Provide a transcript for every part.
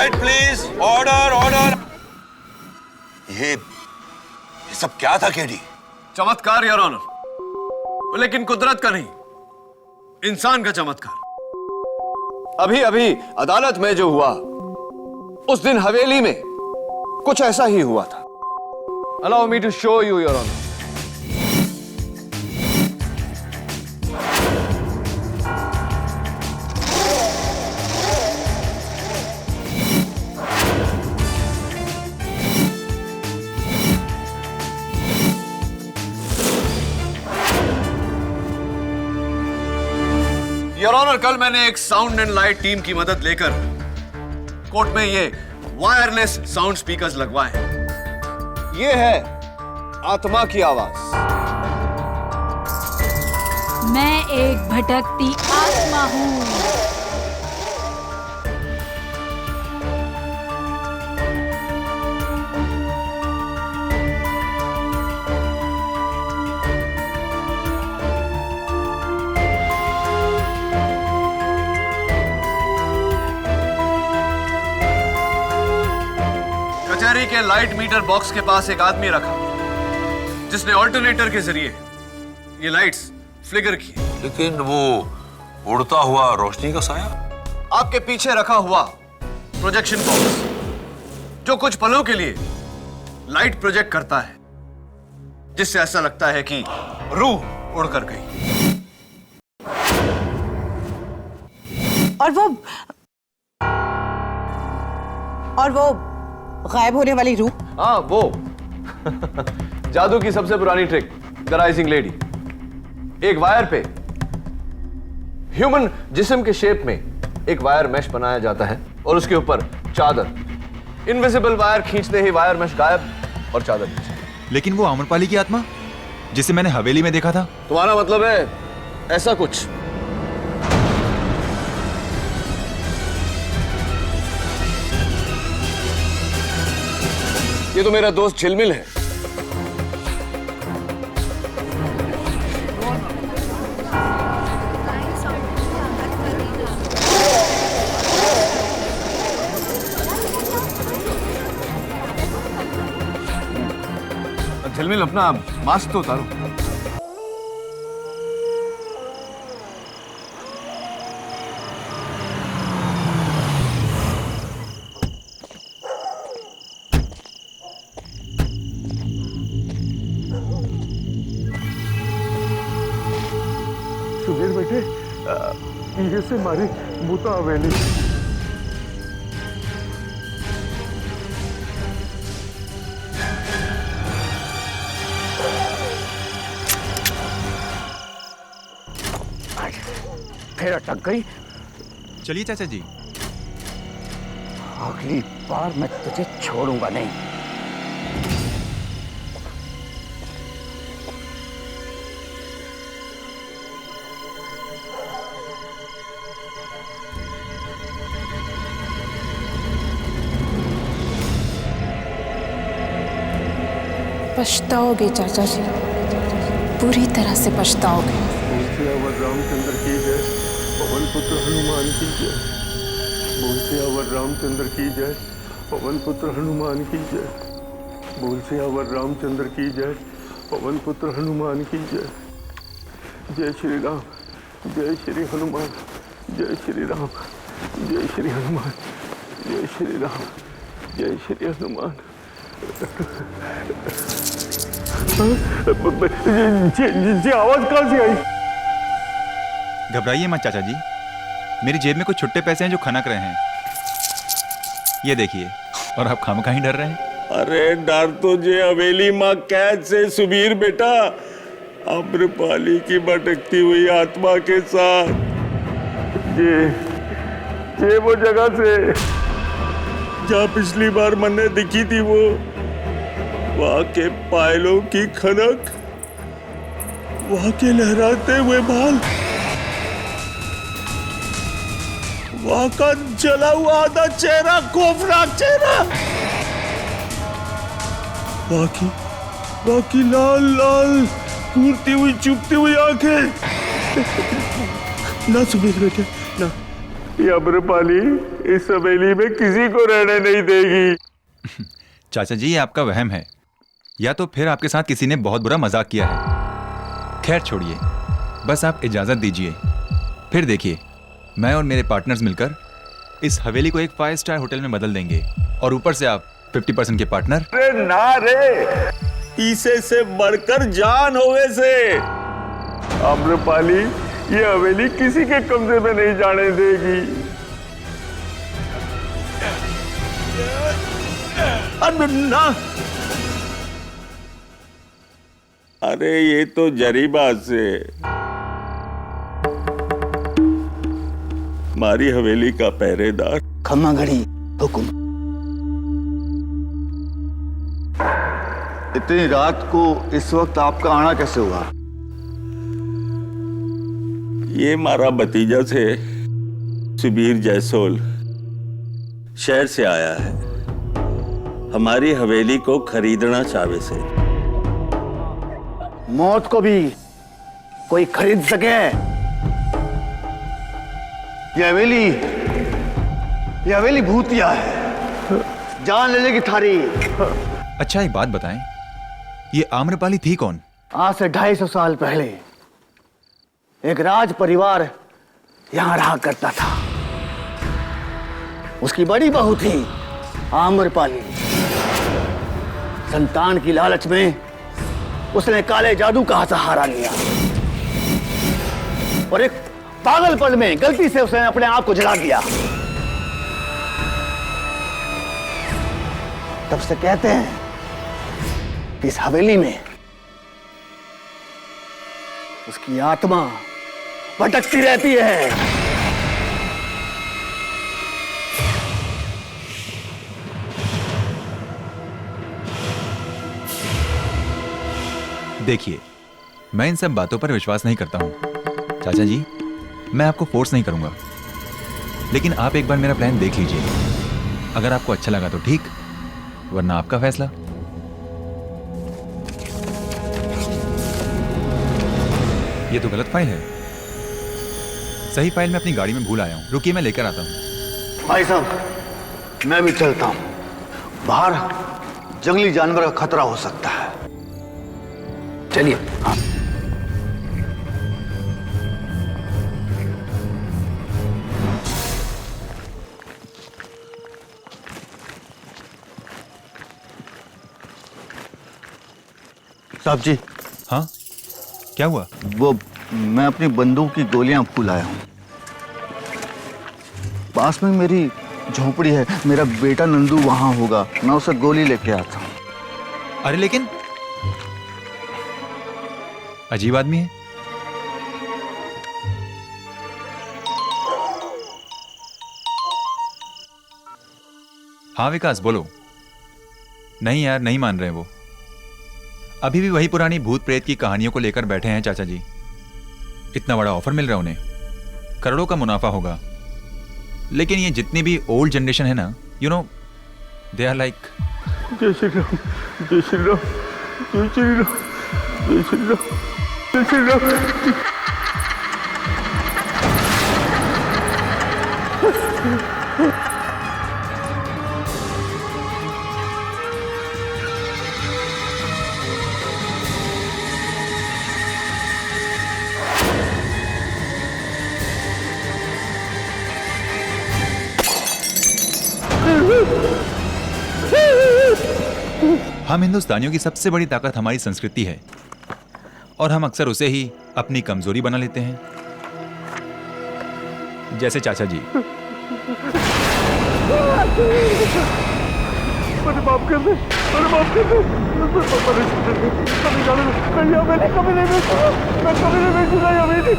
Quite please, order order. ये सब क्या था केडी? चमत्कार योर ऑनर, लेकिन कुदरत का नहीं, इंसान का चमत्कार। अभी अभी अदालत में जो हुआ, उस दिन हवेली में कुछ ऐसा ही हुआ था। Allow me to show you your honour. Your honour, कल मैंने एक साउंड एंड लाइट टीम की मदद लेकर कोर्ट में ये वायरलेस साउंड स्पीकर्स लगवाए हैं। ये है आत्मा की आवाज। मैं एक भटकती आत्मा हूँ। कचहरी के लाइट मीटर बॉक्स के पास एक आदमी रखा जिसने ऑल्टरनेटर के जरिए ये लाइट्स फ्लिकर की। लेकिन वो उड़ता हुआ रोशनी का साया आपके पीछे रखा हुआ प्रोजेक्शन बॉक्स जो कुछ पलों के लिए लाइट प्रोजेक्ट करता है, जिससे ऐसा लगता है कि रूह उड़कर गई। और वो गायब होने वाली रूह? हाँ, वो जादू की सबसे पुरानी ट्रिक, द राइजिंग लेडी। एक वायर पे ह्यूमन जिस्म के शेप में एक वायर मैश बनाया जाता है और उसके ऊपर चादर। इनविजिबल वायर खींचते ही वायर मैश गायब और चादर नीचे। लेकिन वो आम्रपाली की आत्मा जिसे मैंने हवेली में देखा था? तुम्हारा मतलब है ऐसा कुछ? ये तो मेरा दोस्त झिलमिल है। झिलमिल, अपना मास्क तो उतारो। सुबीर बेटे, ये से मारी बूता हवेली। फिर अटक गई। चलिए चाचा जी। अगली बार मैं तुझे छोड़ूंगा नहीं। पछताओगे चाचा जी, पूरी तरह से पछताओगे। बोल रामचंद्र की जय, पवन पुत्र हनुमान की जय। बोल सियावर रामचंद्र की जय, पवन पुत्र हनुमान की जय। बोल सियावर रामचंद्र की जय, पवन पुत्र हनुमान की जय। जय श्री राम, जय श्री हनुमान, जय श्री राम, जय श्री हनुमान, जय श्री राम, जय श्री हनुमान। जी आवाज कहां से आई? घबराइए मत चाचा जी, मेरी जेब में कुछ छुट्टे पैसे हैं जो खनक रहे हैं। ये देखिए। और आप खामखा ही डर रहे हैं? अरे डर तुझे हवेली माँ कैद से सुबीर बेटा, आम्रपाली की भटकती हुई आत्मा के साथ। ये वो जगह से जहाँ पिछली बार मैंने दिखी थी, वो वहां के पायलों की खनक, वहां के लहराते हुए बाल, वहां का जला हुआ आधा चेहरा, खौफनाक चेहरा, बाकी लाल लाल घूरती हुई चुभती हुई आंखें। ना सुबीर बेटे, ना ये अम्रपाली इस हवेली में किसी को रहने नहीं देगी। चाचा जी, ये आपका वहम है, या तो फिर आपके साथ किसी ने बहुत बुरा मजाक किया है। खैर छोड़िए, बस आप इजाजत दीजिए, फिर देखिए मैं और मेरे पार्टनर्स मिलकर इस हवेली को एक 5 स्टार होटल में बदल देंगे, और ऊपर से आप 50% के पार्टनर। अरे ना रे, पीसे से बढ़कर जान होवे से। अम्रपाली ये हवेली किसी के कब्जे में नहीं जाने देगी। अरे ना, अरे ये तो जरी बात से हमारी हवेली का पहरेदार। खम्मा घड़ी हुकुम। इतनी रात को इस वक्त आपका आना कैसे हुआ? ये हमारा भतीजा से सुबीर जयसोल शहर से आया है, हमारी हवेली को खरीदना चाहे से। मौत को भी कोई खरीद सके? ये हवेली भूतिया है, जान ले लेगी थारी। अच्छा एक बात बताएं, ये आम्रपाली थी कौन? आज से 250 साल पहले एक राज परिवार यहां रहा करता था। उसकी बड़ी बहू थी आम्रपाली। संतान की लालच में उसने काले जादू का सहारा लिया और एक पागलपन में गलती से उसने अपने आप को जला दिया। तब से कहते हैं कि इस हवेली में उसकी आत्मा भटकती रहती है। देखिए, मैं इन सब बातों पर विश्वास नहीं करता हूं। चाचा जी, मैं आपको फोर्स नहीं करूंगा, लेकिन आप एक बार मेरा प्लान देख लीजिए। अगर आपको अच्छा लगा तो ठीक, वरना आपका फैसला। ये तो गलत फाइल है। सही फाइल मैं अपनी गाड़ी में भूल आया हूं। रुकिए, मैं लेकर आता हूं। भाई साहब, मैं भी चलता हूं। बाहर जंगली जानवर का खतरा हो सकता है। चलिए। हाँ। साहब जी। हाँ, क्या हुआ? वो मैं अपनी बंदूक की गोलियां भूल आया हूं। पास में मेरी झोपड़ी है, मेरा बेटा नंदू वहां होगा, मैं उसे गोली लेके आता हूं। अरे लेकिन अजीब आदमी है। हाँ विकास, बोलो। नहीं यार, नहीं मान रहे वो। अभी भी वही पुरानी भूत प्रेत की कहानियों को लेकर बैठे हैं चाचा जी। इतना बड़ा ऑफर मिल रहा है उन्हें, करोड़ों का मुनाफा होगा। लेकिन ये जितनी भी ओल्ड जनरेशन है ना, you know, they are like. जय श्री राम, जय श्री राम, जय श्री राम, जय श्री राम, जय श्री राम। हम हिंदुस्तानियों की सबसे बड़ी ताकत हमारी संस्कृति है, और हम अक्सर उसे ही अपनी कमजोरी बना लेते हैं, जैसे चाचा जी। मेरे बाप कर दे, मेरे बाप कर दे, कभी नहीं बेचूंगा, मैं कभी नहीं बेचूंगा ये हवेली।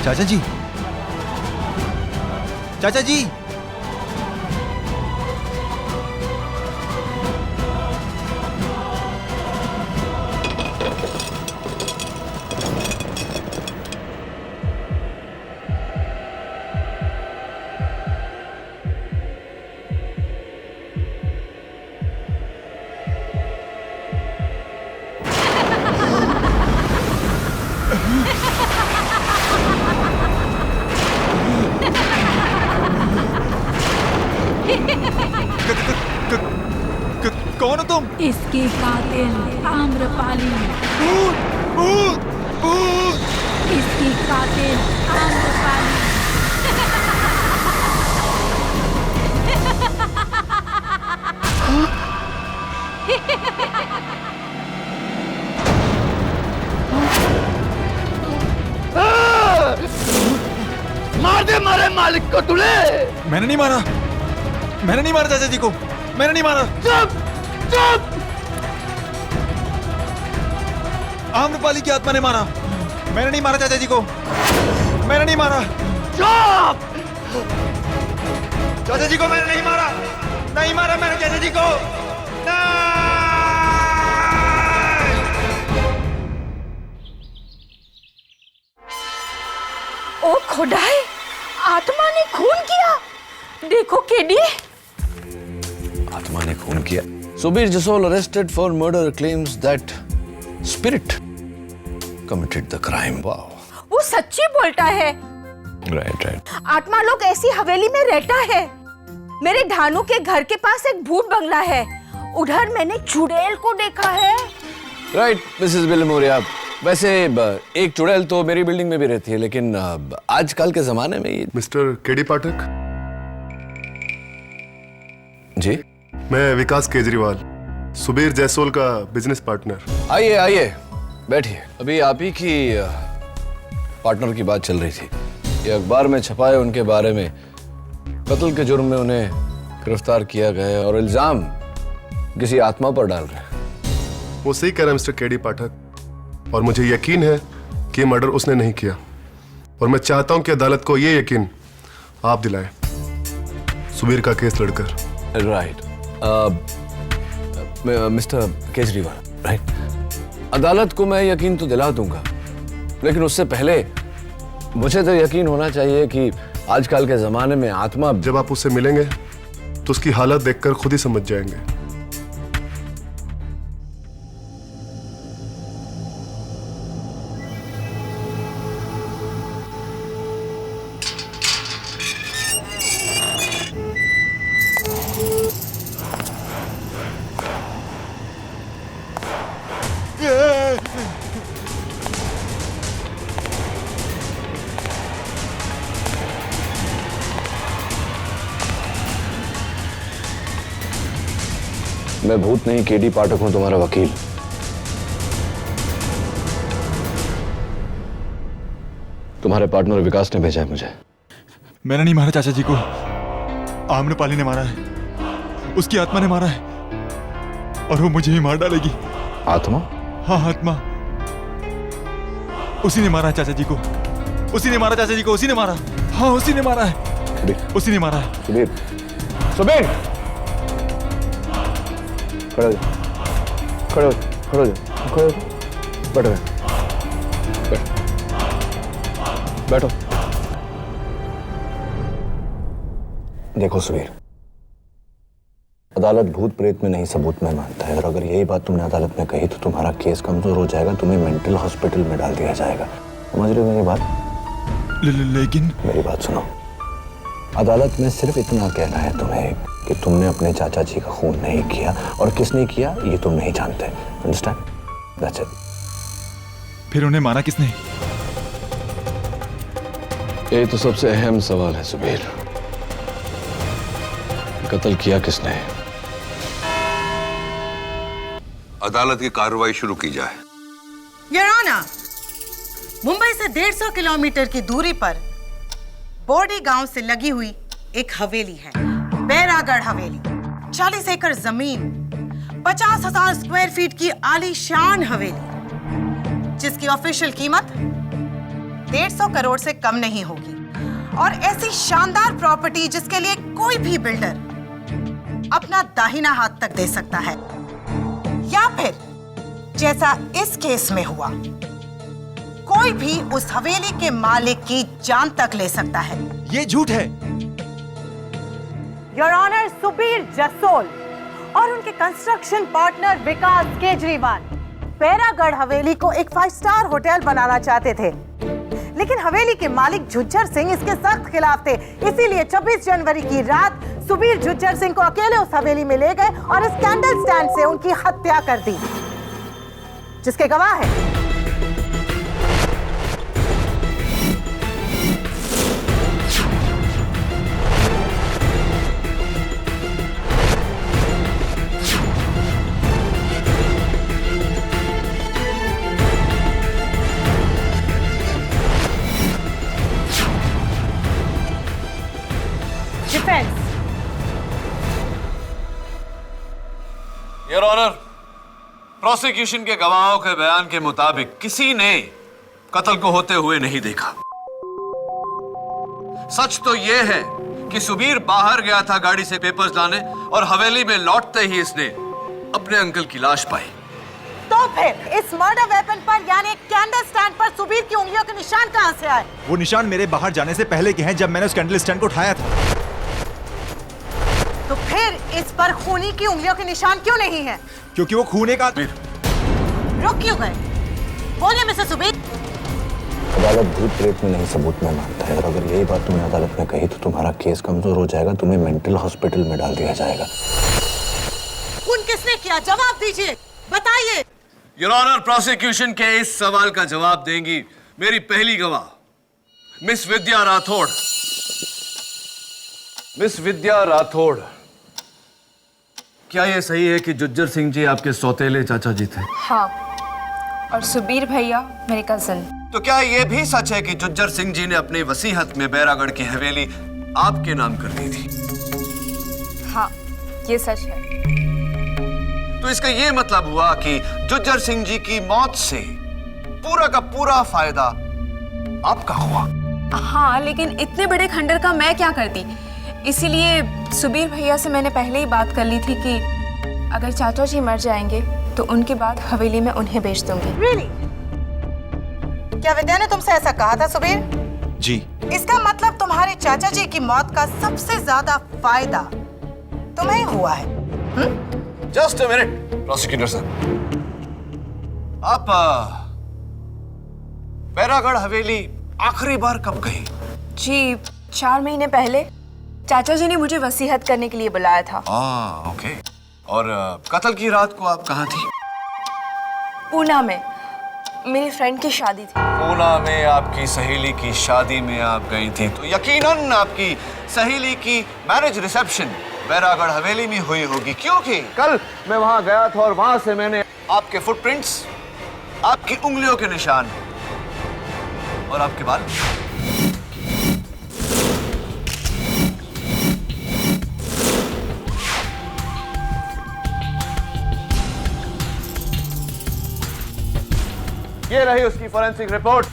चाचा जी, चाचा जी, कौन हो तुम? इसकी कातिल आम्रपाली। भूत भूत भूत। इसकी कातिल आम्रपाली। मार दे मारे मालिक को तूने। मैंने नहीं मारा, मैंने नहीं मारा चाचा जी को, मैंने नहीं मारा। चुप चुप। आम्रपाली की आत्मा ने मारा, मैंने नहीं मारा चाचा जी को, मैंने नहीं मारा। चुप। चाचा जी को मैंने नहीं मारा, नहीं मारा मैंने चाचा जी को। ओ खुदाई, आत्मा ने खून किया। देखो केडी। आत्मा ने खून किया। Subir Jasol arrested for murder claims that spirit committed the crime. Wow, वो सच्ची बोलता है। Right right. आत्मा लोग ऐसी हवेली में रहता है। मेरे धानु के घर के पास एक भूत बंगला है, उधर मैंने चुड़ैल को देखा है। राइट मिसेस बिलमोरिया, वैसे एक चुड़ैल तो मेरी बिल्डिंग में भी रहती है, लेकिन आजकल के जमाने में ये। मिस्टर केडी पाठक, जी मैं विकास केजरीवाल, सुबीर जयसोल का बिजनेस पार्टनर। आइए आइए बैठिए। अभी आप ही की पार्टनर की बात चल रही थी। ये अखबार में छपा है उनके बारे में, कत्ल के जुर्म में उन्हें गिरफ्तार किया गया है और इल्जाम किसी आत्मा पर डाल रहे हैं। वो सही कह रहा है मिस्टर केडी पाठक, और मुझे यकीन है कि मर्डर उसने नहीं किया, और मैं चाहता हूं कि अदालत को ये यकीन आप दिलाएं सुबीर का केस लड़कर। Right mister Kejriwal, right. अदालत को मैं यकीन तो दिला दूंगा, लेकिन उससे पहले मुझे तो यकीन होना चाहिए कि आजकल के जमाने में आत्मा। जब आप उससे मिलेंगे तो उसकी हालत देखकर खुद ही समझ जाएंगे। मैं भूत नहीं, केडी पाठक हूं, तुम्हारा वकील। तुम्हारे पार्टनर विकास ने भेजा है मुझे। मैंने नहीं मारा चाचा जी को, आम्रपाली ने मारा है, उसकी आत्मा ने मारा है, और वो मुझे ही मार डालेगी। आत्मा? हाँ आत्मा, उसी ने मारा है चाचा जी को, उसी ने मारा चाचा जी को, उसी ने मारा। हाँ उसी ने मारा है, उसी ने मारा है। सुबीर, सुबीर, खड़े हो जाओ, खड़े हो जाओ, खड़े हो जाओ, खड़े हो जाओ, बैठो बैठो। देखो सुबीर, अदालत भूत प्रेत में नहीं सबूत में मानता है, और अगर यही बात तुमने अदालत में कही तो तुम्हारा केस कमजोर हो जाएगा, तुम्हें मेंटल हॉस्पिटल में डाल दिया जाएगा। समझ रहे हो मेरी बात? लेकिन मेरी बात सुनो, अदालत में सिर्फ इतना कहना है तुम्हें कि तुमने अपने चाचा जी का खून नहीं किया, और किसने किया ये तुम नहीं जानते। अंडरस्टैंड? That's it. फिर उन्हें मारा किसने? ये तो सबसे अहम सवाल है सुबीर, कत्ल किया किसने? अदालत की कार्रवाई शुरू की जाए। योर ऑनर, मुंबई से 150 किलोमीटर की दूरी पर बोर्डी गांव से लगी हुई एक हवेली है, बैरागढ़ हवेली। 40 एकड़ जमीन, 50,000 स्क्वायर फीट की आलीशान हवेली, जिसकी ऑफिशियल कीमत 150 करोड़ से कम नहीं होगी, और ऐसी शानदार प्रॉपर्टी जिसके लिए कोई भी बिल्डर अपना दाहिना हाथ तक दे सकता है, या फिर जैसा इस केस में हुआ, कोई भी उस हवेली के मालिक की जान तक ले सकता है। ये झूठ है। योर ऑनर, सुबीर जसोल और उनके कंस्ट्रक्शन पार्टनर विकास केजरीवाल बैरागढ़ हवेली को एक 5 स्टार होटल बनाना चाहते थे, लेकिन हवेली के मालिक झुज्जर सिंह इसके सख्त खिलाफ थे। इसीलिए 26 जनवरी की रात सुबीर झज्जर सिंह को अकेले उस हवेली में ले गए और इस कैंडल स्टैंड से उनकी हत्या कर दी, जिसके गवाह हैं डिफेंस। योर ऑनर, प्रोसिक्यूशन के गवाहों के बयान के मुताबिक किसी ने कत्ल को होते हुए नहीं देखा। सच तो यह है कि सुबीर बाहर गया था गाड़ी से पेपर्स लाने और हवेली में लौटते ही इसने अपने अंकल की लाश पाई। तो फिर इस मर्डर वेपन पर यानी कैंडल स्टैंड पर सुबीर की उंगलियों के निशान कहां से आए? वो निशान मेरे बाहर जाने से पहले के हैं, जब मैंने उस कैंडल स्टैंड को उठाया था। तो फिर इस पर खूनी की उंगलियों के निशान क्यों नहीं है? क्योंकि वो खूने का। रुक क्यों गए? बोलिए मिस्टर सुबीर। अदालत भूत प्रेत में नहीं, सबूत में मानता है, और अगर यही बात तुमने अदालत में कही तो तुम्हारा केस कमजोर हो जाएगा, तुम्हें मेंटल हॉस्पिटल में डाल दिया जाएगा। खून किसने किया? जवाब दीजिए, बताइए। योर ऑनर, प्रोसिक्यूशन के इस सवाल का जवाब देंगी मेरी पहली गवाह मिस विद्या राठौड़। मिस विद्या राठौड़, क्या यह सही है कि जुज्जर सिंह जी आपके सौतेले चाचा जी थे? हाँ, और सुबीर भैया मेरे कजन। तो क्या यह भी सच है कि जुज्जर सिंह जी ने अपनी वसीयत में बैरागढ़ की हवेली आपके नाम कर दी थी? हाँ, ये सच है। तो इसका यह मतलब हुआ कि जुज्जर सिंह जी की मौत से पूरा का पूरा फायदा आपका हुआ। हाँ, लेकिन इतने बड़े खंडर का मैं क्या करती, इसीलिए सुबीर भैया से मैंने पहले ही बात कर ली थी कि अगर चाचा जी मर जाएंगे तो उनके बाद हवेली में उन्हें बेच दूंगी। Really? क्या विद्या ने तुमसे ऐसा कहा था सुबीर? जी। इसका मतलब तुम्हारे चाचा जी की मौत का सबसे ज्यादा फायदा तुम्हें हुआ है। Just a minute prosecutor sir, आप बैरागढ़ हवेली आखिरी बार कब गए? जी, 4 महीने पहले चाचा जी ने मुझे वसीयत करने के लिए बुलाया था। ओके। और कत्ल की रात को आप कहाँ थी? पूना में मेरी फ्रेंड की शादी थी। पूना में आपकी सहेली की शादी में आप गई थी, तो यकीनन आपकी सहेली की मैरिज रिसेप्शन बैरागढ़ हवेली में हुई होगी, क्योंकि कल मैं वहां गया था और वहां से मैंने आपके फुटप्रिंट्स, आपकी उंगलियों के निशान और आपके बाल। ये रही उसकी फोरेंसिक रिपोर्ट।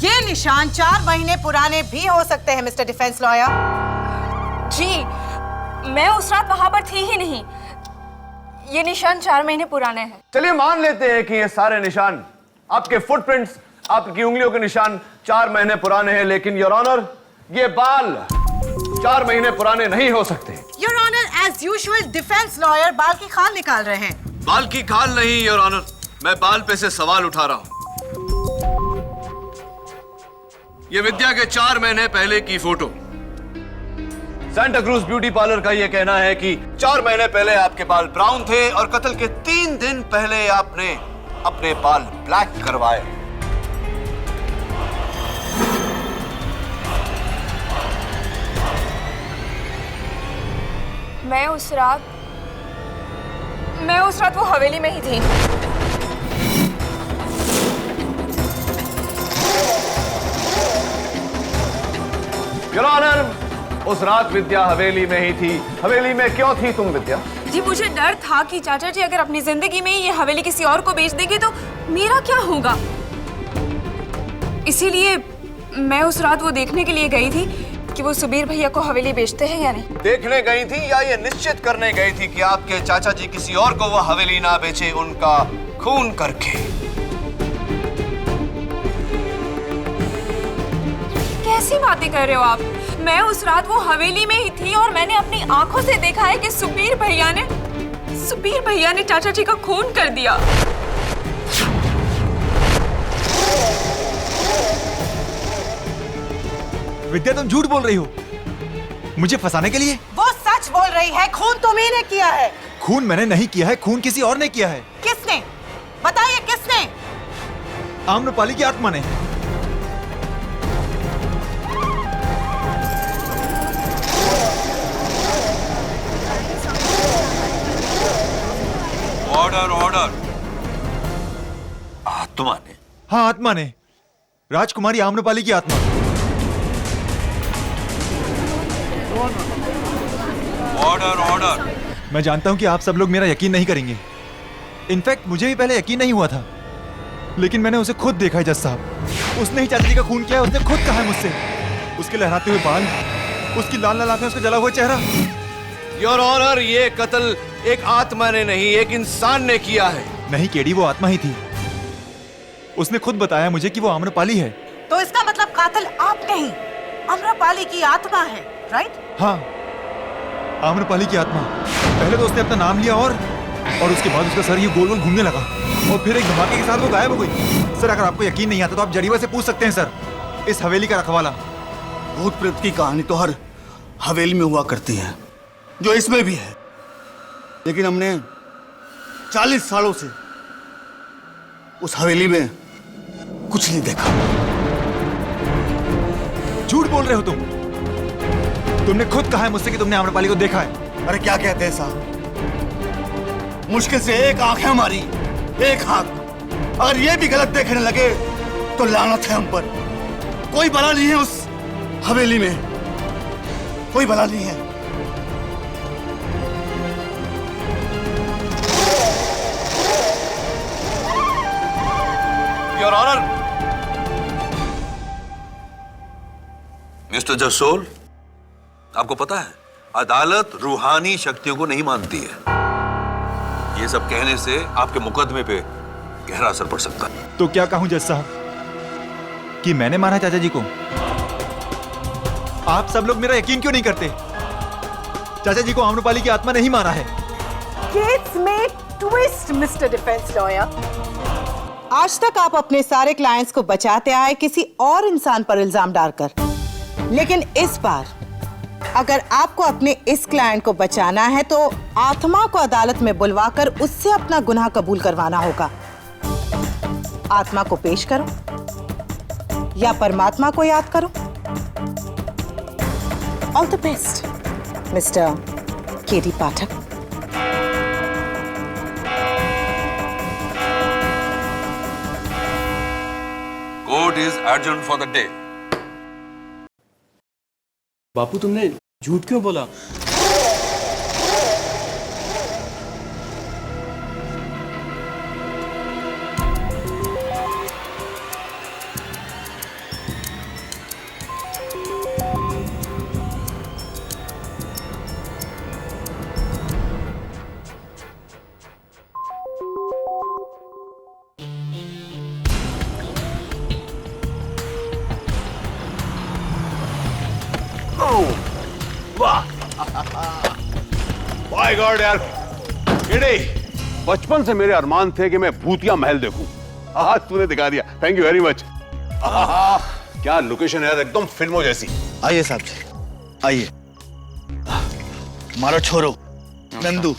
ये निशान 4 महीने पुराने भी हो सकते हैं मिस्टर डिफेंस लॉयर। जी, मैं उस रात वहां पर थी ही नहीं। ये निशान 4 महीने पुराने हैं। चलिए मान लेते हैं कि ये सारे निशान, आपके फुटप्रिंट्स, आपकी उंगलियों के निशान 4 महीने पुराने हैं, लेकिन योर ऑनर, ये बाल 4 महीने पुराने नहीं हो सकते। Your honour, as usual defence lawyer बाल की खाल निकाल रहे हैं। बाल की खाल नहीं योर ऑनर, मैं बाल पे से सवाल उठा रहा हूं। ये विद्या के 4 महीने पहले की photo. Santa cruise beauty parlour का यह कहना है कि 4 महीने पहले आपके बाल ब्राउन थे और कत्ल के 3 दिन पहले आपने अपने बाल ब्लैक करवाए। मैं उस रात वो हवेली में ही थी। योर ऑनर, उस रात विद्या हवेली में ही थी। हवेली में क्यों थी तुम विद्या? जी, मुझे डर था कि चाचा जी अगर अपनी जिंदगी में ये हवेली किसी और को बेच देंगे तो मेरा क्या होगा। इसीलिए मैं उस रात वो देखने के लिए गई थी कि वो सुबीर भैया को हवेली बेचते हैं या नहीं। देखने गई थी या ये निश्चित करने गई थी कि आपके चाचा जी किसी और को वो हवेली ना बेचे, उनका खून करके? कैसी बातें कर रहे हो आप? मैं उस रात वो हवेली में ही थी और मैंने अपनी आंखों से देखा है कि सुबीर भैया ने चाचा जी का खून कर दिया। विद्या, तुम झूठ बोल रही हो। मुझे फंसाने के लिए? वो सच बोल रही है, खून तुम्ही ने किया है। खून मैंने नहीं किया है, खून किसी और ने किया है। किसने? बताइए किसने? आम्रपाली की आत्मा ने। Order order. आत्मा ने? हाँ, आत्मा ने, राजकुमारी आम्रपाली की आत्मा। Order order. मैं जानता हूं कि आप सब लोग मेरा यकीन नहीं करेंगे। इनफैक्ट मुझे भी पहले यकीन नहीं हुआ था, लेकिन मैंने उसे खुद देखा है जज साहब। उसने ही चाचा जी का खून किया है, उसने खुद कहा है मुझसे। उसके लहराते हुए बाल, उसकी लाल लाल आंखें, उसका जला हुआ चेहरा। योर ऑनर, ये कत्ल एक आत्मा ने नहीं, एक इंसान ने किया है। नहीं केडी, वो आत्मा ही थी। उसने खुद बताया मुझे कि वो आम्रपाली है। तो इसका मतलब कातिल आप नहीं, आम्रपाली की आत्मा है, राइट? हाँ, आम्रपाली की आत्मा। पहले तो उसने अपना नाम लिया और उसके बाद उसका सर ये गोल गोल घूमने लगा और फिर एक धमाके के साथ वो गायब हो गई। सर, अगर आपको यकीन नहीं आता तो आप जरीवा से पूछ सकते हैं सर, इस हवेली का रखवाला। भूत प्रेत की कहानी तो हर हवेली में हुआ करती है, जो इसमें भी है। लेकिन हमने 40 सालों से उस हवेली में कुछ नहीं देखा। झूठ बोल रहे हो तुम। तुमने खुद कहा है मुझसे कि तुमने आम्रपाली को देखा है। अरे क्या कहते हैं साहब, मुश्किल से एक आंख है हमारी, एक आंख। अगर ये भी गलत देखने लगे तो लानत है हम पर। कोई भला नहीं है उस हवेली में, कोई भला नहीं है। Your honour. मिस्टर जसोल, आपको पता है अदालत रूहानी शक्तियों को नहीं मानती है। ये सब कहने से आपके मुकदमे पे गहरा असर पड़ सकता है। तो क्या कहूं जज साहब कि मैंने मारा चाचा जी को? आप सब लोग मेरा यकीन क्यों नहीं करते? चाचा जी को आम्रपाली की आत्मा नहीं मारा है। केस में ट्विस्ट मिस्टर डिफेंस लॉयर। आज तक आप अपने सारे क्लाइंट्स को बचाते आए किसी और इंसान पर इल्जाम डालकर, लेकिन इस बार अगर आपको अपने इस क्लाइंट को बचाना है तो आत्मा को अदालत में बुलवाकर उससे अपना गुनाह कबूल करवाना होगा। आत्मा को पेश करो या परमात्मा को याद करो। All the best mister KD Pathak. Court is adjourned for the day. Bapu, तुमने झूठ क्यों बोला? माय गॉड यार, बचपन से मेरे अरमान थे कि मैं भूतिया महल देखूं। आज तूने दिखा दिया, थैंक यू वेरी मच। क्या लोकेशन है यार, एकदम फिल्मों जैसी। आइए साहब जी, आइए। हमारा छोरो नंदू।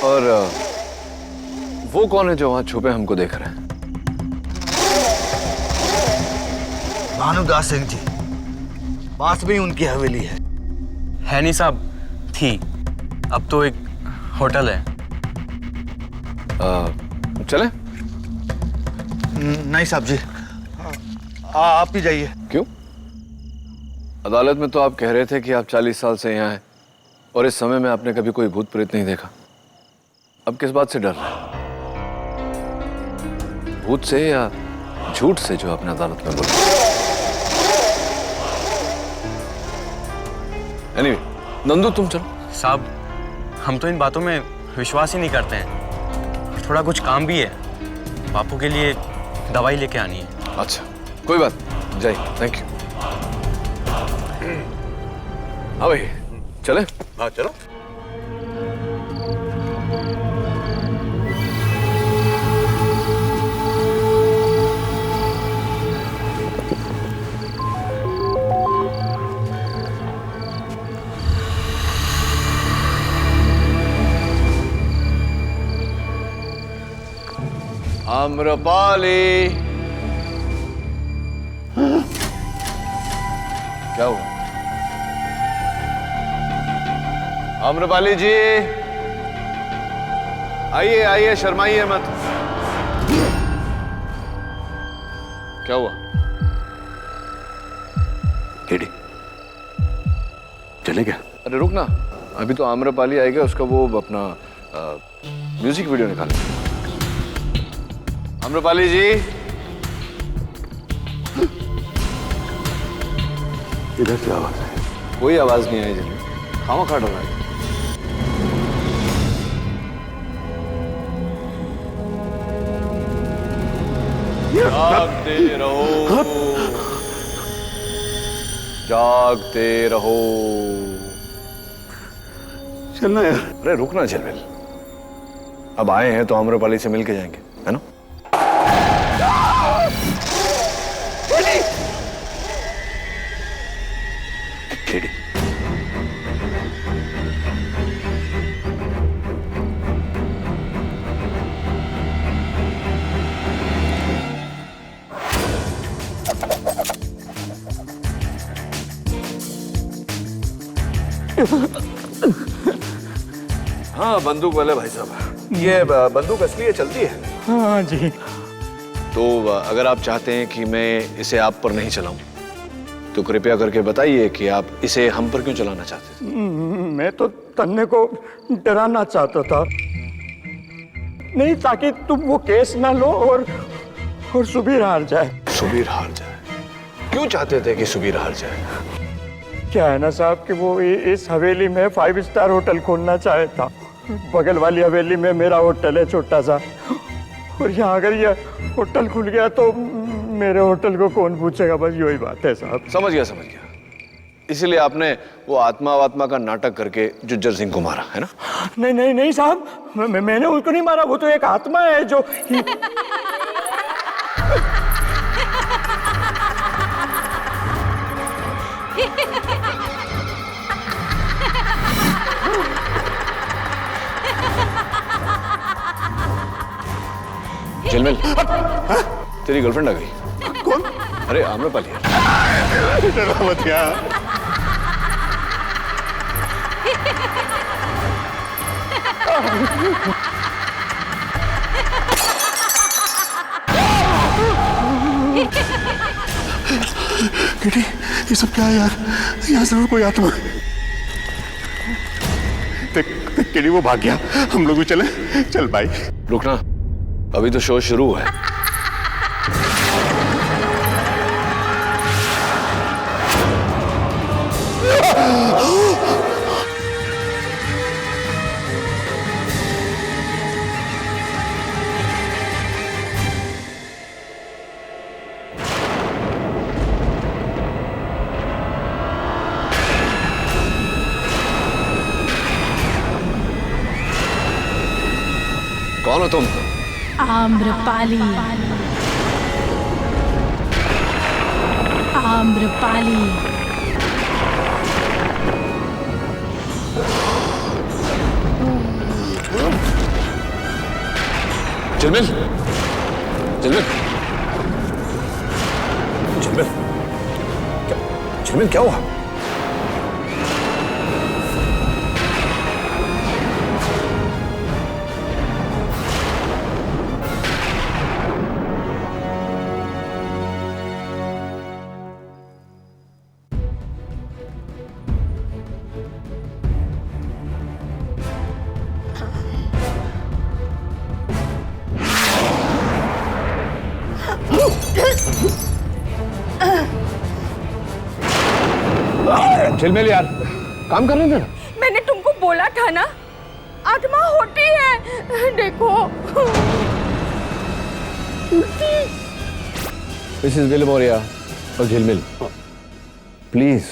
और वो कौन है जो वहां छुपे हमको देख रहे हैं? भानुदास सिंह जी, पास में ही उनकी हवेली है। नहीं साहब, थी, अब तो एक होटल है। चले? नहीं साहब जी, आप ही जाइए। क्यों? अदालत में तो आप कह रहे थे कि आप 40 साल से यहाँ हैं और इस समय में आपने कभी कोई भूत प्रेत नहीं देखा। अब किस बात से डर रहे हैं? भूत से या झूठ से जो आपने अदालत में बोला? Anyway, नंदू तुम चलो। साहब, हम तो इन बातों में विश्वास ही नहीं करते हैं। थोड़ा कुछ काम भी है, बापू के लिए दवाई लेके आनी है। अच्छा, कोई बात नहीं, जय, थैंक यू। हाँ भाई, चले? हाँ चलो। आम्रपाली। क्या हुआ? आम्रपाली जी, आइए आइए, शर्माइए मत। क्या हुआ? लेडी चले गया? अरे रुक ना, अभी तो आम्रपाली आएगा, उसका वो अपना म्यूजिक वीडियो निकाले। आम्रपाली जी, इधर से आवाज है? कोई आवाज नहीं आई जिन्हें, खामखा डर रहा है। जागते रहो, जागते रहो। चलना यार। अरे रुकना झलमिल, अब आए हैं तो आम्रपाली से मिल के जाएंगे, है ना? लेडी हाँ, बंदूक वाले भाई साहब, ये बंदूक असली है, चलती है? हाँ जी। तो अगर आप चाहते हैं कि मैं इसे आप पर नहीं चलाऊं, तो कृपया करके बताइए कि आप इसे हम पर क्यों चलाना चाहते थे? मैं तो तन्ने को डराना चाहता था, नहीं ताकि तुम वो केस ना लो और सुबीर हार जाए। सुबीर हार जाए? क्यों चाहते थे कि सुबीर हार जाए? क्या है ना साहब कि वो इस हवेली में 5 स्टार होटल खोलना चाहता। बगल वाली हवेली में मेरा होटल है छोटा सा, और यहाँ अगर ये होटल खुल गया तो मेरे होटल को कौन पूछेगा, बस यही बात है साहब। समझ गया समझ गया। इसीलिए आपने वो आत्मा का नाटक करके जुज्जर सिंह को मारा, है ना? नहीं नहीं नहीं साहब, मैंने उसको नहीं मारा, वो तो एक आत्मा है जो झलमिल, तेरी गर्लफ्रेंड आ गई। कौन? अरे आम्रपाली। मत यार। किटी, ये सब क्या है यार? यहाँ जरूर कोई आत्मा है। देख किटी, वो भाग गया, हम लोग भी चले। चल भाई। रुकना, अभी तो शो शुरू है। कौन हो तुम? आम्रपाली, आम्रपाली। झलमिल, झलमिल, झलमिल, झलमिल क्या हुआ? झलमिल यार, काम कर रहे थे ना? मैंने तुमको बोला था ना, आत्मा होती है, देखो। मिसेस विलमोरिया और झलमिल, प्लीज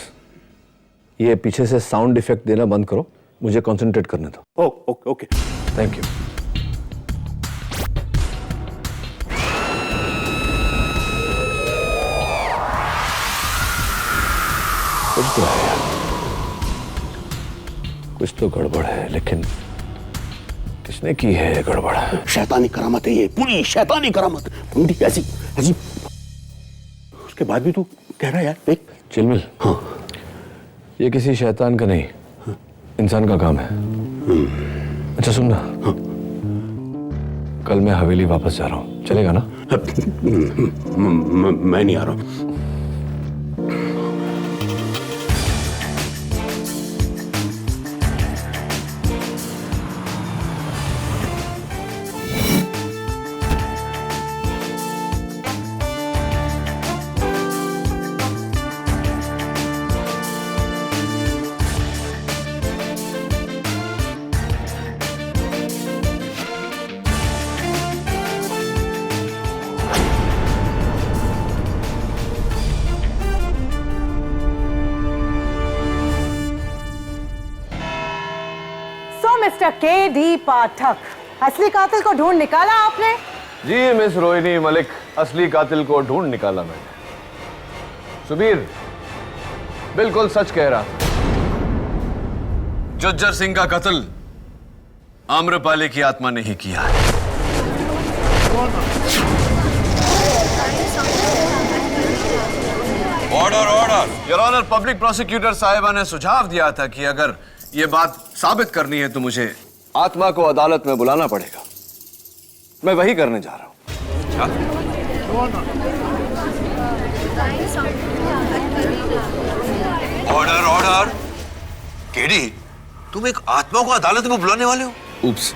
ये पीछे से साउंड इफेक्ट देना बंद करो, मुझे कंसंट्रेट करने दो। Okay okay, thank you. कुछ तो है यार, कुछ तो गड़बड़ है, लेकिन किसने की है ये गड़बड़? शैतानी करामत है ये, पूरी शैतानी करामत। मुंडी ऐसी ऐसी। उसके बाद भी तू कह रहा है यार, देख। चिलमिल, हाँ, ये किसी शैतान का नहीं, इंसान का काम है। अच्छा सुनना, हाँ। कल मैं हवेली वापस जा रहा हूँ, चलेगा ना? मैं नहीं आ रहा हूँ। Mister KD. पाठक, असली कातिल को ढूंढ निकाला आपने? जी मिस रोहिणी मलिक, असली कातिल को ढूंढ निकाला मैंने। सुबीर बिल्कुल सच कह रहा। जुज्जर सिंह का कत्ल आम्रपाली की आत्मा ने ही किया है। Order order. Your honour, public prosecutor साहिबा ने सुझाव दिया था कि अगर ये बात साबित करनी है तो मुझे आत्मा को अदालत में बुलाना पड़ेगा। मैं वही करने जा रहा हूं। Order order. केडी, तुम एक आत्मा को अदालत में बुलाने वाले हो? उप्स,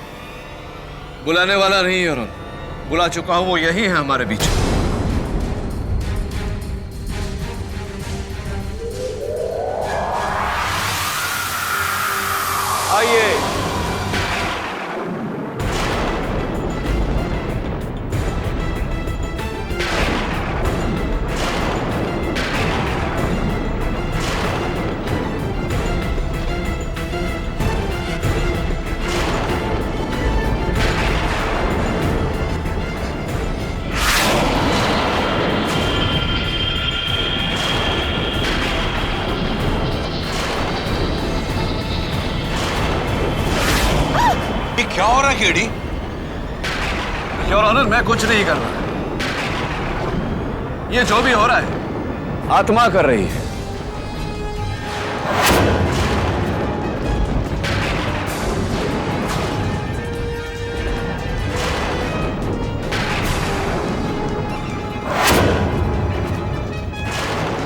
बुलाने वाला नहीं योर ऑनर, बुला चुका हूं। वो यही है हमारे बीच। आइए। क्या हो रहा है केडी? योर ऑनर, मैं कुछ नहीं कर रहा। ये जो भी हो रहा है आत्मा कर रही है।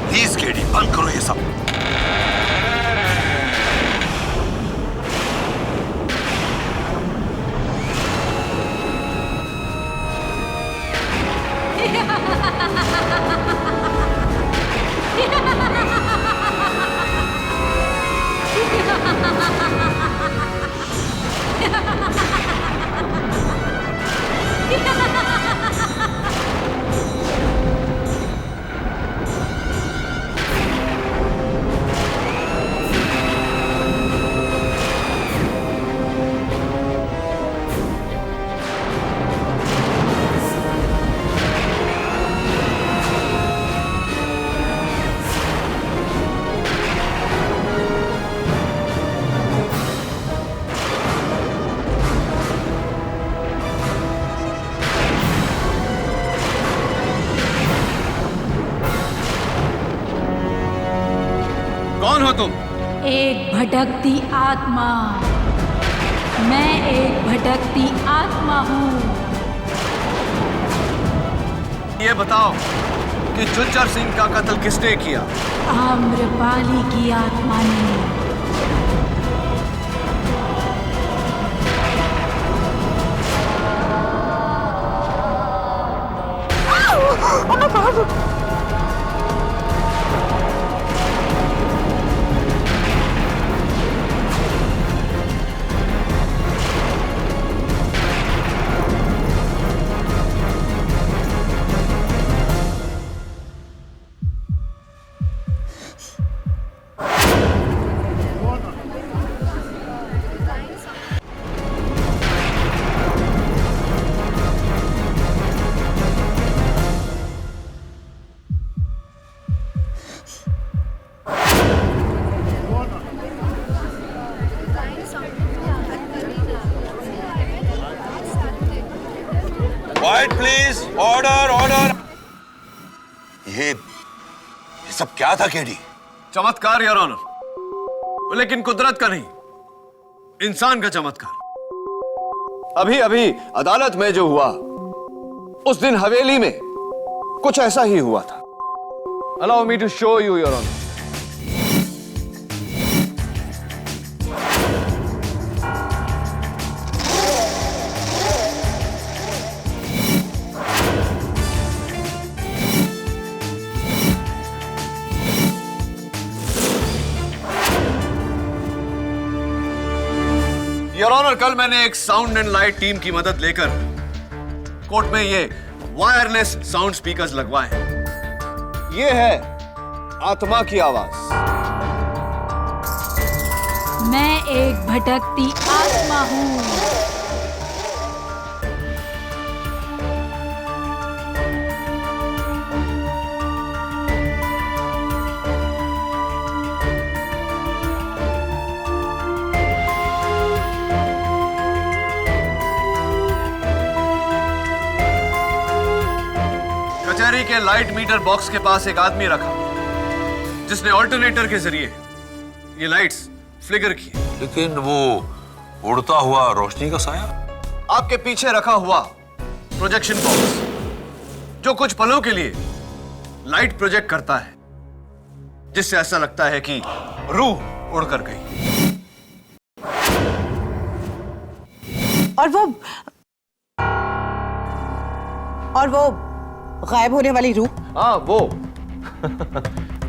प्लीज केडी, बंद करो ये सब। कौन हो तुम? एक भटकती आत्मा। मैं एक भटकती आत्मा हूँ। ये बताओ कि जुज्जर सिंह का कत्ल किसने किया? आम्रपाली की आत्मा ने। सब क्या था केडी? चमत्कार योर ऑनर, लेकिन कुदरत का नहीं, इंसान का चमत्कार। अभी अभी अदालत में जो हुआ, उस दिन हवेली में कुछ ऐसा ही हुआ था। Allow me to show you your honour. Your honour, कल मैंने एक साउंड एंड लाइट टीम की मदद लेकर कोर्ट में ये वायरलेस साउंड स्पीकर्स लगवाए हैं। ये है आत्मा की आवाज। मैं एक भटकती आत्मा हूँ। कचहरी के लाइट मीटर बॉक्स के पास एक आदमी रखा जिसने ऑल्टरनेटर के जरिए ये लाइट्स फ्लिकर की। लेकिन वो उड़ता हुआ रोशनी का साया? आपके पीछे रखा हुआ प्रोजेक्शन बॉक्स जो कुछ पलों के लिए लाइट प्रोजेक्ट करता है, जिससे ऐसा लगता है कि रूह उड़कर गई। और वो गायब होने वाली रूह? हाँ, वो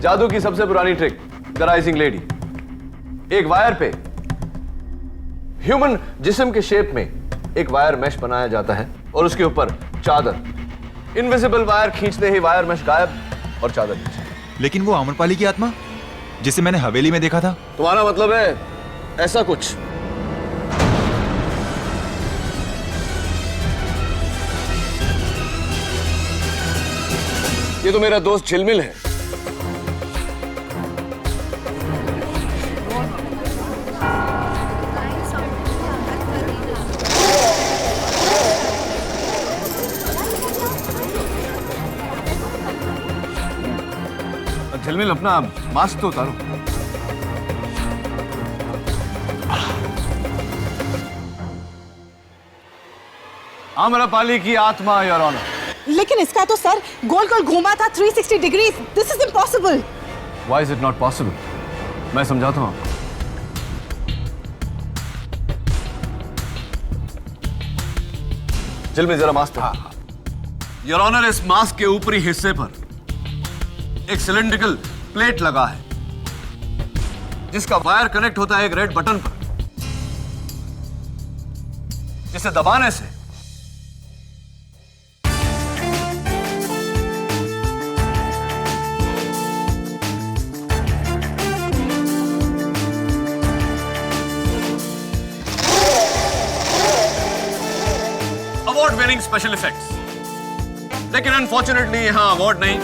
जादू की सबसे पुरानी ट्रिक, द राइजिंग लेडी। एक वायर पे ह्यूमन जिस्म के शेप में एक वायर मैश बनाया जाता है और उसके ऊपर चादर। इनविजिबल वायर खींचते ही वायर मैश गायब और चादर नीचे। लेकिन वो आम्रपाली की आत्मा जिसे मैंने हवेली में देखा था? तुम्हारा मतलब है ऐसा कुछ? ये तो मेरा दोस्त झिलमिल है। झिलमिल, अपना मास्क तो उतारो। आम्रपाली की आत्मा योर ऑनर। लेकिन इसका तो सर गोल गोल घूमा था 360 degree. This is impossible. Why is it not possible? मैं समझाता हूं। जिल में जरा मास्क। योर ऑनर, इस मास्क के ऊपरी हिस्से पर एक सिलेंड्रिकल प्लेट लगा है जिसका वायर कनेक्ट होता है एक रेड बटन पर, जिसे दबाने से अवार्ड विनिंग स्पेशल इफेक्ट्स। लेकिन अनफॉर्चुनेटली यहां अवार्ड नहीं,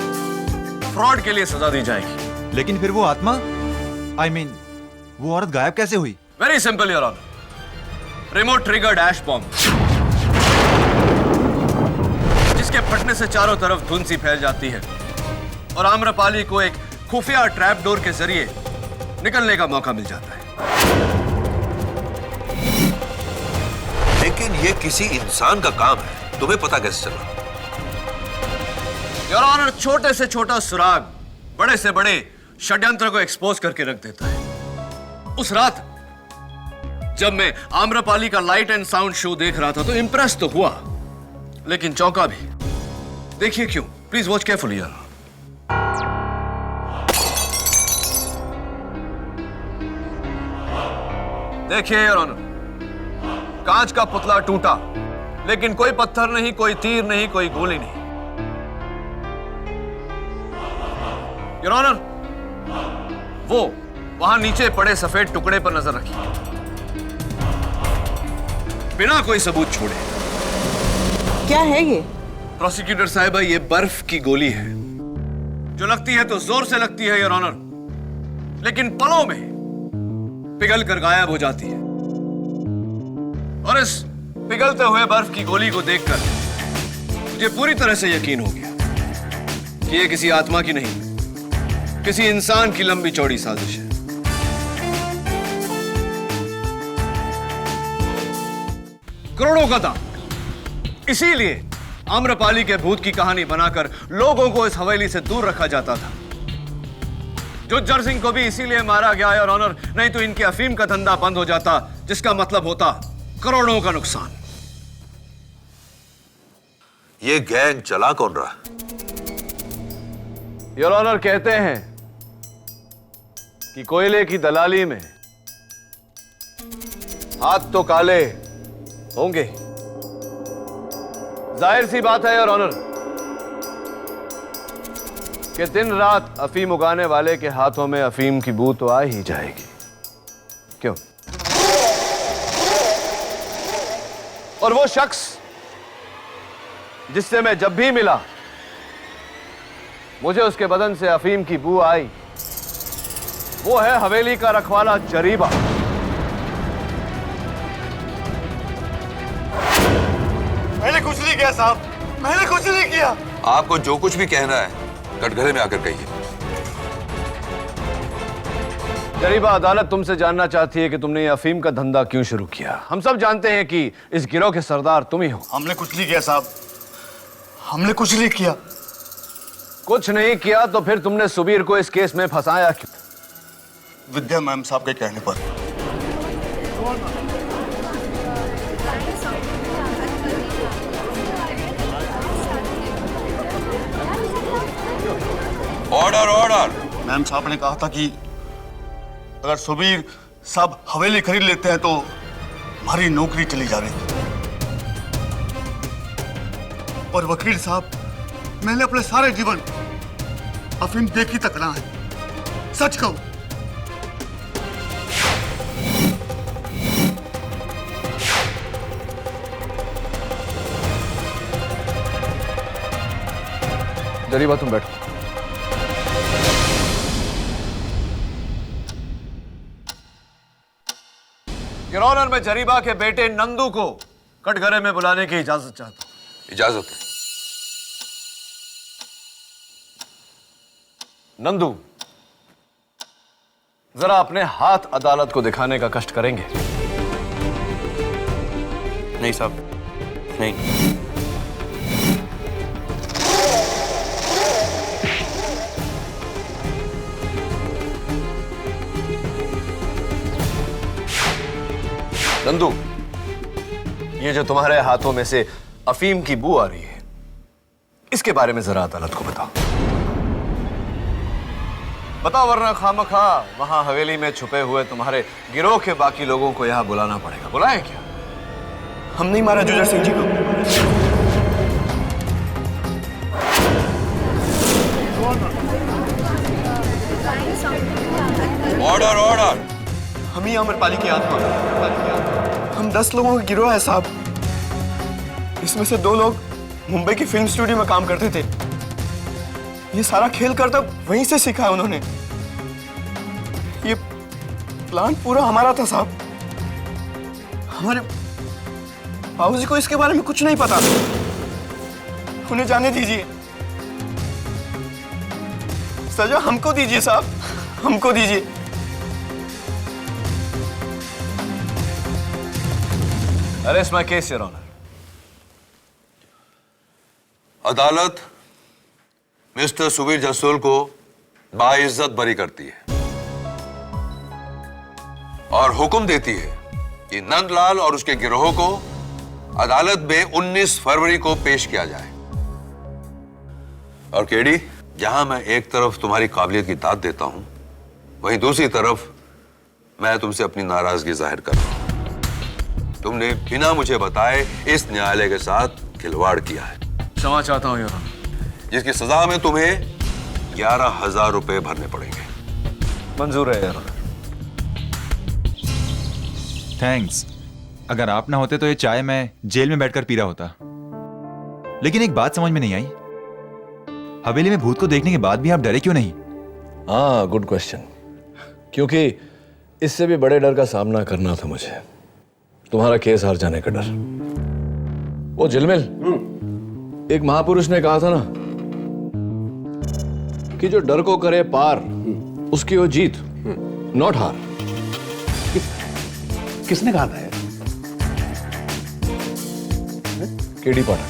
फ्रॉड के लिए सजा दी जाएगी। लेकिन फिर वो आत्मा, I mean, वो औरत गायब कैसे हुई? Very simple your honour. Remote trigger dash bomb, जिसके फटने से चारों तरफ धुंध सी फैल जाती है और आम्रपाली को एक खुफिया ट्रैप डोर के जरिए निकलने का मौका मिल जाता है। लेकिन ये किसी इंसान का काम है, तुम्हें पता कैसे चला? योर ऑनर, छोटे से छोटा सुराग बड़े से बड़े षड्यंत्र को एक्सपोज करके रख देता है। उस रात जब मैं आम्रपाली का लाइट एंड साउंड शो देख रहा था तो इंप्रेस तो हुआ, लेकिन चौंका भी। देखिए क्यों, प्लीज वॉच केयरफुली यार। देखिए योर ऑनर, कांच का पुतला टूटा, लेकिन कोई पत्थर नहीं, कोई तीर नहीं, कोई गोली नहीं। योर ऑनर, वो वहां नीचे पड़े सफेद टुकड़े पर नजर रखिए, बिना कोई सबूत छोड़े। क्या है ये? प्रोसिक्यूटर साहिबा, ये बर्फ की गोली है जो लगती है तो जोर से लगती है योर ऑनर, लेकिन पलों में पिघल कर गायब हो जाती है। और इस पिघलते हुए बर्फ की गोली को देखकर मुझे पूरी तरह से यकीन हो गया कि ये किसी आत्मा की नहीं किसी इंसान की लंबी चौड़ी साजिश है। करोड़ों का दाम। इसीलिए आम्रपाली के भूत की कहानी बनाकर लोगों को इस हवेली से दूर रखा जाता था। जुज्जर सिंह को भी इसीलिए मारा गया है, और ऑनर, नहीं तो इनके अफीम का धंधा बंद हो जाता, जिसका मतलब होता करोड़ों का नुकसान। ये गैंग चला कौन रहा? योर ऑनर, कहते हैं कि कोयले की दलाली में हाथ तो काले होंगे। जाहिर सी बात है योर ऑनर कि दिन रात अफीम उगाने वाले के हाथों में अफीम की बू तो आ ही जाएगी। क्यों? और वो शख्स जिससे मैं जब भी मिला मुझे उसके बदन से अफीम की बू आई, वो है हवेली का रखवाला जरीबा। मैंने कुछ नहीं किया साहब, मैंने कुछ नहीं किया। आपको जो कुछ भी कहना है कटघरे में आकर कहिए। जरीबा, अदालत तुमसे जानना चाहती है कि तुमने ये अफीम का धंधा क्यों शुरू किया। हम सब जानते हैं कि इस गिरोह के सरदार तुम ही हो। हमने कुछ नहीं किया साहब, हमने कुछ नहीं किया। कुछ नहीं किया तो फिर तुमने सुबीर को इस केस में फंसाया क्यों? विद्या मैम साहब के कहने पर। Order order. मैम साहब ने कहा था कि अगर सुबीर साहब हवेली खरीद लेते हैं तो हमारी नौकरी चली जाएगी। और वकील साहब, मैंने अपने सारे जीवन अफीम देखी तक ना है, सच कहूं। जरीबा, तुम बैठो। योर ऑनर, मैं जरीबा के बेटे नंदू को कटघरे में बुलाने की इजाजत चाहता हूं। इजाजत। नंदू, जरा अपने हाथ अदालत को दिखाने का कष्ट करेंगे? नहीं साहब, नहीं। नंदू, ये जो तुम्हारे हाथों में से अफीम की बू आ रही है, इसके बारे में जरा अदालत को बताओ। बताओ, वरना खामखा वहां हवेली में छुपे हुए तुम्हारे गिरोह के बाकी लोगों को यहां बुलाना पड़ेगा। बुलाएं क्या? हम नहीं मारा जुजर सिंह जी को। Order order. हम ही आम्रपाली की आत्मा। हम 10 लोगों का गिरोह है साहब। इसमें से 2 लोग मुंबई की फिल्म स्टूडियो में काम करते थे। ये सारा खेल करता वहीं से सीखा है उन्होंने। ये प्लान पूरा हमारा था साहब। हमारे बाबूजी को इसके बारे में कुछ नहीं पता। उन्हें जाने दीजिए। सजा हमको दीजिए साहब, हमको दीजिए। Arrest my case, Your Honor. अदालत मिस्टर सुबीर जसोल को बाइज्जत बरी करती है और हुक्म देती है कि नंदलाल और उसके गिरोह को अदालत में 19 फरवरी को पेश किया जाए। और केडी, जहां मैं एक तरफ तुम्हारी काबिलियत की दाद देता हूं, वहीं दूसरी तरफ मैं तुमसे अपनी नाराजगी जाहिर कर रहा हूं। तुमने बिना मुझे बताए इस न्यायालय के साथ खिलवाड़ किया है। क्षमा चाहता हूं योर ऑनर। जिसकी सजा में तुम्हें 11,000 रुपए भरने पड़ेंगे। मंजूर है योर ऑनर। थैंक्स। अगर आप ना होते तो ये चाय मैं जेल में बैठकर पी रहा होता। लेकिन एक बात समझ में नहीं आई, हवेली में भूत को देखने के बाद भी आप डरे क्यों नहीं? हाँ, गुड क्वेश्चन। क्योंकि इससे भी बड़े डर का सामना करना था मुझे, तुम्हारा केस हार जाने का डर। वो झिलमिल, एक महापुरुष ने कहा था ना कि जो डर को करे पार उसकी हो जीत, नॉट हार। किसने कहा था? केडी पाठक।